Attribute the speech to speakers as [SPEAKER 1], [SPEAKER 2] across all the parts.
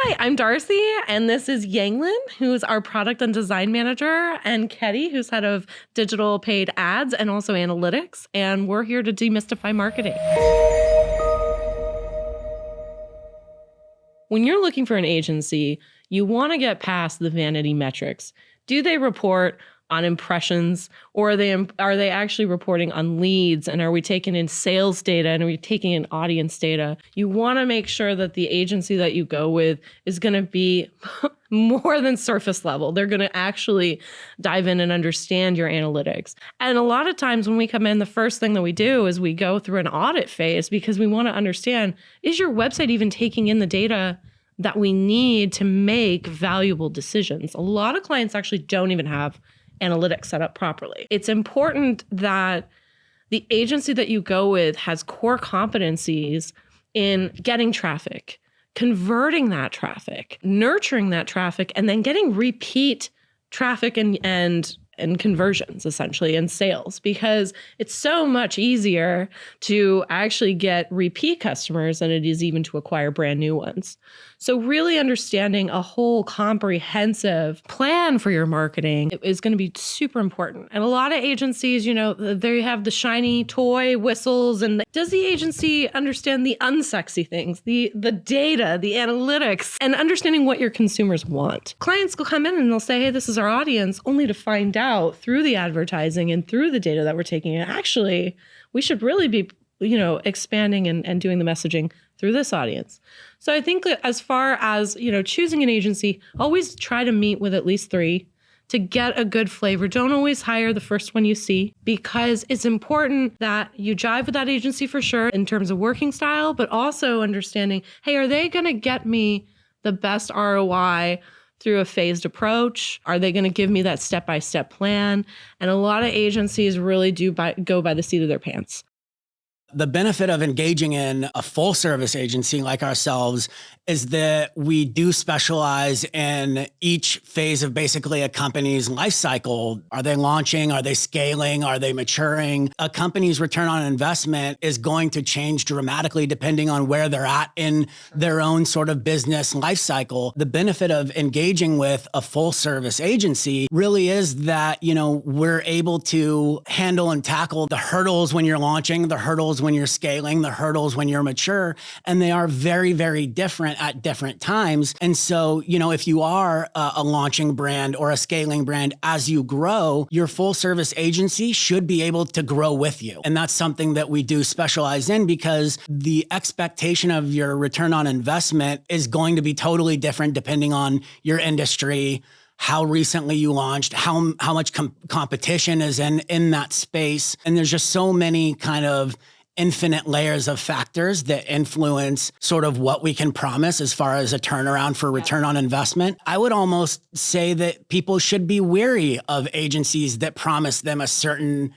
[SPEAKER 1] Hi, I'm Darci, and this is Yanglyn, who's our product and design manager, and Keddy, who's head of digital paid ads and also analytics, and we're here to demystify marketing. When you're looking for an agency, you want to get past the vanity metrics. Do they report on impressions, or are they actually reporting on leads? And are we taking in sales data, and are we taking in audience data? You want to make sure that the agency that you go with is going to be more than surface level. They're going to actually dive in and understand your analytics. And a lot of times when we come in, the first thing that we do is we go through an audit phase because we want to understand, is your website even taking in the data that we need to make valuable decisions? A lot of clients actually don't even have analytics set up properly. It's important that the agency that you go with has core competencies in getting traffic, converting that traffic, nurturing that traffic, and then getting repeat traffic and conversions, essentially, and sales, because it's so much easier to actually get repeat customers than it is even to acquire brand new ones. So really understanding a whole comprehensive plan for your marketing is going to be super important. And a lot of agencies, they have the shiny toy whistles, and does the agency understand the unsexy things, the data, the analytics, and understanding what your consumers want? Clients will come in and they'll say, hey, this is our audience, only to find out through the advertising and through the data that we're taking in, actually, we should really be expanding and doing the messaging through this audience. So I think that as far as, choosing an agency, always try to meet with at least 3 to get a good flavor. Don't always hire the first one you see, because it's important that you jive with that agency for sure in terms of working style, but also understanding, hey, are they going to get me the best ROI through a phased approach? Are they going to give me that step-by-step plan? And a lot of agencies really do go by the seat of their pants.
[SPEAKER 2] The benefit of engaging in a full service agency like ourselves is that we do specialize in each phase of basically a company's life cycle. Are they launching? Are they scaling? Are they maturing? A company's return on investment is going to change dramatically depending on where they're at in their own sort of business life cycle. The benefit of engaging with a full service agency really is that, we're able to handle and tackle the hurdles when you're launching, the hurdles when you're scaling, the hurdles when you're mature, and they are very, very different at different times. And so, if you are a launching brand or a scaling brand, as you grow, your full service agency should be able to grow with you. And that's something that we do specialize in, because the expectation of your return on investment is going to be totally different depending on your industry, how recently you launched, how much competition is in that space. And there's just so many kind of infinite layers of factors that influence sort of what we can promise as far as a turnaround for return on investment. I would almost say that people should be wary of agencies that promise them a certain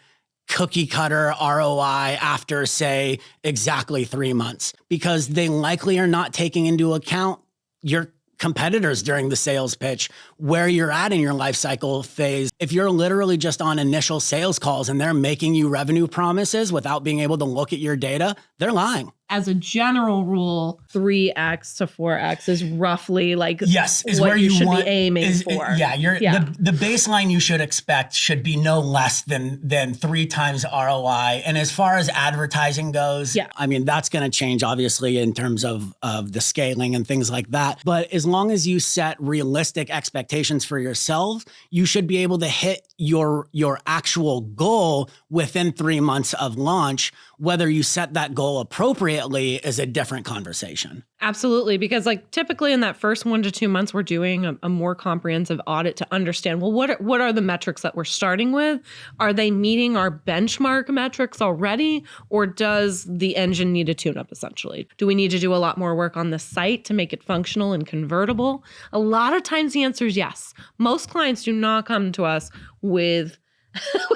[SPEAKER 2] cookie cutter ROI after, say, exactly 3 months, because they likely are not taking into account your competitors during the sales pitch, where you're at in your life cycle phase. If you're literally just on initial sales calls and they're making you revenue promises without being able to look at your data, they're lying.
[SPEAKER 1] As a general rule, 3x to 4x is roughly like
[SPEAKER 2] is
[SPEAKER 1] what
[SPEAKER 2] where
[SPEAKER 1] you should be aiming for.
[SPEAKER 2] The baseline you should expect should be no less than 3 times ROI. And as far as advertising goes, that's going to change obviously in terms of the scaling and things like that. But as long as you set realistic expectations for yourself, you should be able to hit your actual goal within 3 months of launch. Whether you set that goal appropriately is a different conversation.
[SPEAKER 1] Absolutely. Because typically in that first 1 to 2 months, we're doing a more comprehensive audit to understand, well, what are the metrics that we're starting with? Are they meeting our benchmark metrics already? Or does the engine need a tune-up essentially? Do we need to do a lot more work on the site to make it functional and convertible? A lot of times the answer is yes. Most clients do not come to us with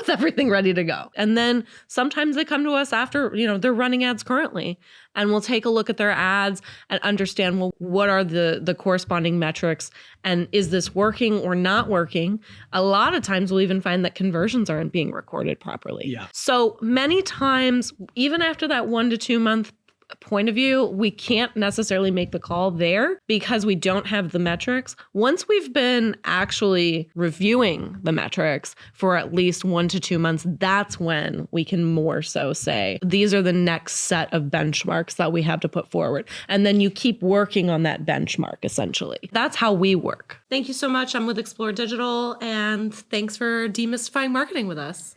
[SPEAKER 1] everything ready to go. And then sometimes they come to us after, they're running ads currently, and we'll take a look at their ads and understand, well, what are the corresponding metrics, and is this working or not working? A lot of times we'll even find that conversions aren't being recorded properly.
[SPEAKER 2] Yeah.
[SPEAKER 1] So many times, even after that 1 to 2 month point of view, we can't necessarily make the call there because we don't have the metrics. Once we've been actually reviewing the metrics for at least 1 to 2 months, that's when we can more so say, these are the next set of benchmarks that we have to put forward. And then you keep working on that benchmark, essentially. That's how we work. Thank you so much. I'm with Explore Digital, and thanks for demystifying marketing with us.